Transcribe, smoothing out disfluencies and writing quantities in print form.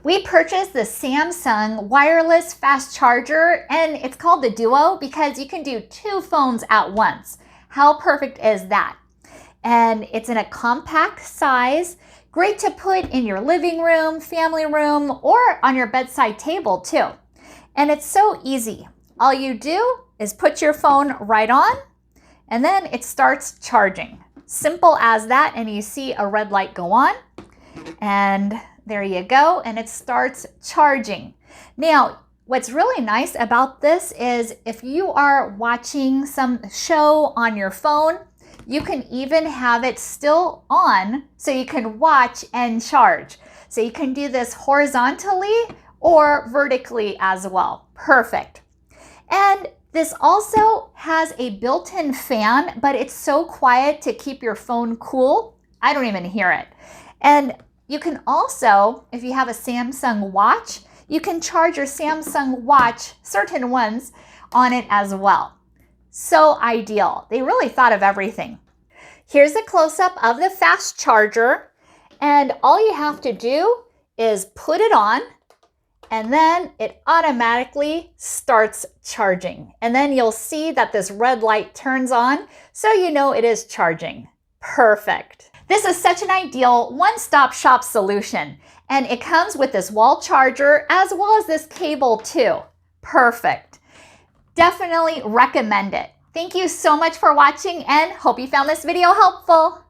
We purchased the Samsung wireless fast charger, and it's called the Duo because you can do 2 phones at once. How perfect is that? And it's in a compact size, great to put in your living room, family room, or on your bedside table too. And it's so easy. All you do is put your phone right on, and then it starts charging. Simple as that, and you see a red light go on, and there you go, and it starts charging. Now, what's really nice about this is if you are watching some show on your phone, you can even have it still on so you can watch and charge. So you can do this horizontally or vertically as well. Perfect. And this also has a built-in fan, but it's so quiet to keep your phone cool. I don't even hear it. And you can also, if you have a Samsung watch, you can charge your Samsung watch, certain ones, on it as well. So ideal. They really thought of everything. Here's a close-up of the fast charger, and all you have to do is put it on, and then it automatically starts charging. And then you'll see that this red light turns on, so you know it is charging. Perfect. This is such an ideal one-stop shop solution, and it comes with this wall charger as well as this cable too. Perfect. Definitely recommend it. Thank you so much for watching, and hope you found this video helpful.